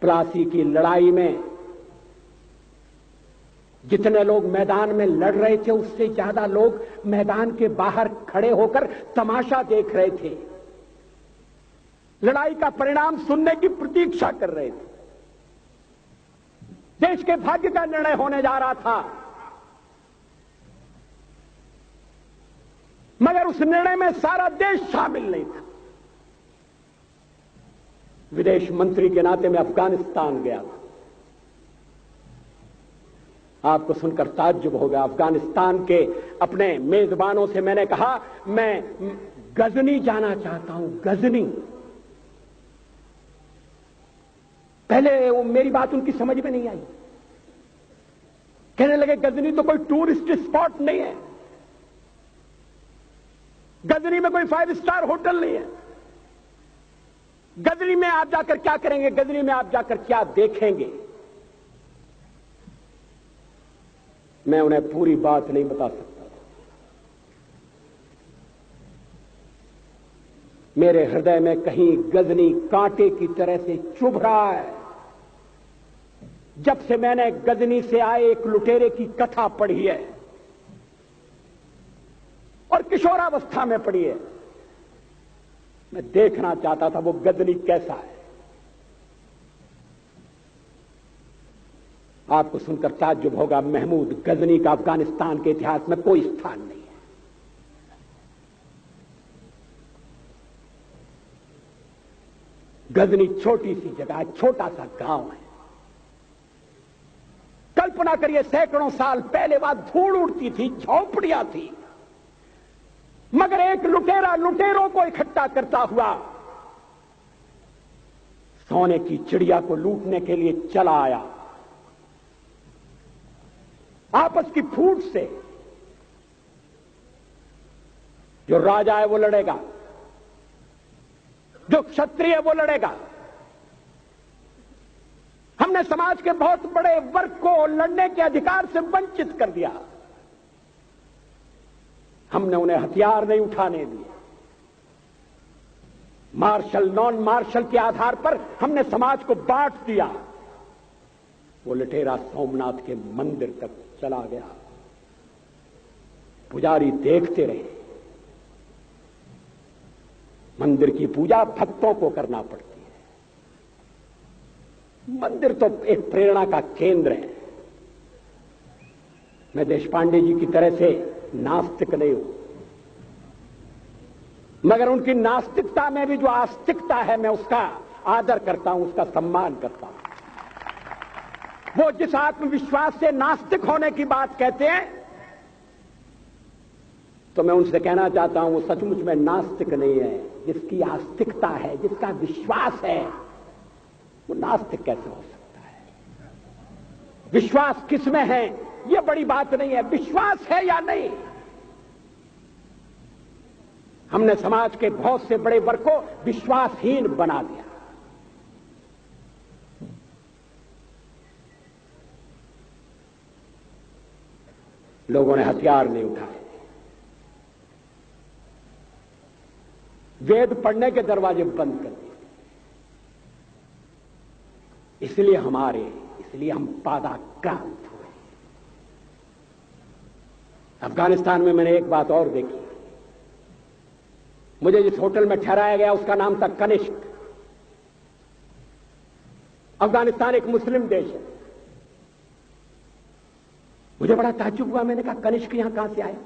प्लासी की लड़ाई में जितने लोग मैदान में लड़ रहे थे उससे ज्यादा लोग मैदान के बाहर खड़े होकर तमाशा देख रहे थे, लड़ाई का परिणाम सुनने की प्रतीक्षा कर रहे थे। देश के भाग्य का निर्णय होने जा रहा था, मगर उस निर्णय में सारा देश शामिल नहीं था। विदेश मंत्री के नाते मैं अफगानिस्तान गया था। आपको सुनकर ताज्जुब होगा, अफगानिस्तान के अपने मेजबानों से मैंने कहा मैं गजनी जाना चाहता हूं, गजनी। पहले वो मेरी बात उनकी समझ में नहीं आई, कहने लगे गजनी तो कोई टूरिस्ट स्पॉट नहीं है, गजनी में कोई 5 स्टार होटल नहीं है, गजनी में आप जाकर क्या करेंगे, गजनी में आप जाकर क्या देखेंगे। मैं उन्हें पूरी बात नहीं बता सकता था। मेरे हृदय में कहीं गजनी कांटे की तरह से चुभ रहा है। जब से मैंने गजनी से आए एक लुटेरे की कथा पढ़ी है और किशोरावस्था में पढ़ी है, मैं देखना चाहता था वो गजनी कैसा है। आपको सुनकर ताज्जुब होगा, महमूद गजनी का अफगानिस्तान के इतिहास में कोई स्थान नहीं है। गजनी छोटी सी जगह है, छोटा सा गांव है। कल्पना करिए सैकड़ों साल पहले वहां धूल उड़ती थी, झोंपड़ियां थी, मगर एक लुटेरा लुटेरों को इकट्ठा करता हुआ सोने की चिड़िया को लूटने के लिए चला आया। आपस की फूट से जो राजा है वो लड़ेगा, जो क्षत्रिय है वो लड़ेगा। हमने समाज के बहुत बड़े वर्ग को लड़ने के अधिकार से वंचित कर दिया। हमने उन्हें हथियार नहीं उठाने दिए। मार्शल नॉन मार्शल के आधार पर हमने समाज को बांट दिया। वो लुटेरा सोमनाथ के मंदिर तक चला गया। पुजारी देखते रहे। मंदिर की पूजा भक्तों को करना पड़ती है। मंदिर तो एक प्रेरणा का केंद्र है। मैं देशपांडे जी की तरह से नास्तिक नहीं हूं, मगर उनकी नास्तिकता में भी जो आस्तिकता है मैं उसका आदर करता हूं, उसका सम्मान करता हूं। वो जिस आत्मविश्वास से नास्तिक होने की बात कहते हैं, तो मैं उनसे कहना चाहता हूं वो सचमुच में नास्तिक नहीं है। जिसकी आस्तिकता है, जिसका विश्वास है, वो नास्तिक कैसे हो सकता है? विश्वास किसमें है ये बड़ी बात नहीं है, विश्वास है या नहीं। हमने समाज के बहुत से बड़े वर्ग को विश्वासहीन बना दिया। लोगों ने हथियार नहीं उठाए, वेद पढ़ने के दरवाजे बंद कर दिए। इसलिए हम पादाक्रांत हुए। अफगानिस्तान में मैंने एक बात और देखी। मुझे जिस होटल में ठहराया गया उसका नाम था कनिष्क। अफगानिस्तान एक मुस्लिम देश है। मुझे बड़ा ताज्जुब हुआ। मैंने कहा कनिष्क यहां कहां से आया?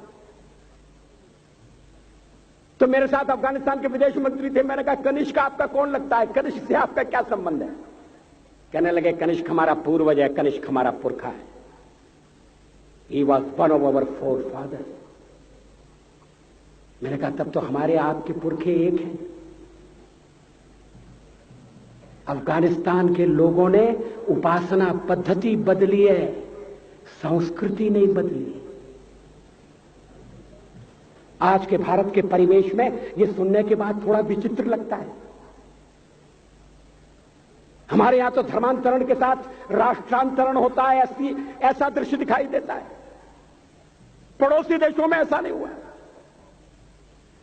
तो मेरे साथ अफगानिस्तान के विदेश मंत्री थे। मैंने कहा कनिष्क आपका कौन लगता है? कनिष्क से आपका क्या संबंध है? कहने लगे कनिष्क हमारा पूर्वज है, कनिष्क हमारा पुरखा है। He was one of our four father. मैंने कहा तब तो हमारे आपके पुरखे एक हैं। अफगानिस्तान के लोगों ने उपासना पद्धति बदली है, संस्कृति नहीं बदली। आज के भारत के परिवेश में यह सुनने के बाद थोड़ा विचित्र लगता है। हमारे यहां तो धर्मांतरण के साथ राष्ट्रांतरण होता है, ऐसा दृश्य दिखाई देता है। पड़ोसी देशों में ऐसा नहीं हुआ।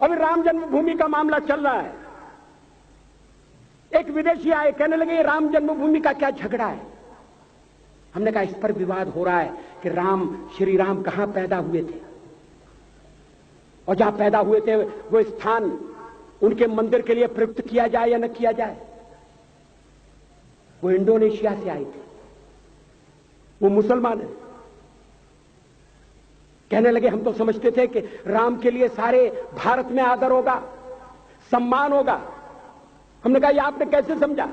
अभी राम जन्मभूमि का मामला चल रहा है। एक विदेशी आए, कहने लगे राम जन्मभूमि का क्या झगड़ा है। हमने कहा इस पर विवाद हो रहा है कि श्री राम कहां पैदा हुए थे, और जहां पैदा हुए थे वो स्थान उनके मंदिर के लिए प्रयुक्त किया जाए या न किया जाए। वो इंडोनेशिया से आए थे, वो मुसलमान है। कहने लगे हम तो समझते थे कि राम के लिए सारे भारत में आदर होगा, सम्मान होगा। हमने कहा ये आपने कैसे समझा।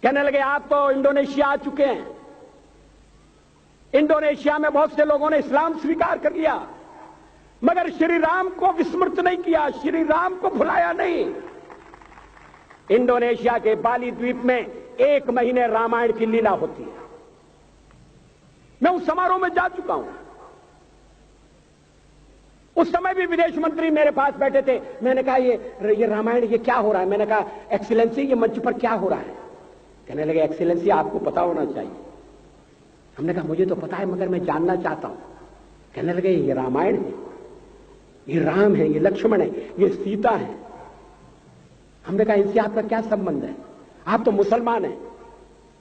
कहने लगे आप तो इंडोनेशिया आ चुके हैं, इंडोनेशिया में बहुत से लोगों ने इस्लाम स्वीकार कर लिया, मगर श्री राम को विस्मृत नहीं किया, श्री राम को भुलाया नहीं। इंडोनेशिया के बाली द्वीप में 1 महीने रामायण की लीला होती है। मैं उस समारोह में जा चुका हूं। उस समय भी विदेश मंत्री मेरे पास बैठे थे। मैंने कहा ये रामायण ये क्या हो रहा है। मैंने कहा एक्सीलेंसी ये मंच पर क्या हो रहा है। कहने लगे एक्सीलेंसी आपको पता होना चाहिए। हमने कहा मुझे तो पता है मगर मैं जानना चाहता हूं। कहने लगे ये रामायण है, ये राम है, ये लक्ष्मण है, ये सीता है। हमने कहा इनसे आपका क्या संबंध है, आप तो मुसलमान हैं।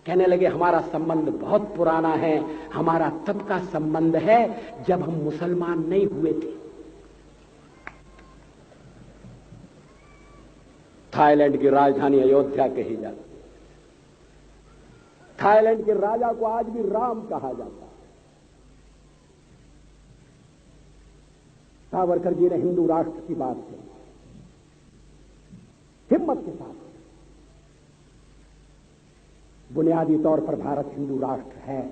कहने लगे हमारा संबंध बहुत पुराना है, हमारा तब का संबंध है जब हम मुसलमान नहीं हुए थे। थाईलैंड की राजधानी अयोध्या कही जाती है। थाईलैंड के राजा को आज भी राम कहा जाता है। सावरकर जी ने हिंदू राष्ट्र की बात की, हिम्मत के साथ। बुनियादी तौर पर भारत हिंदू राष्ट्र है,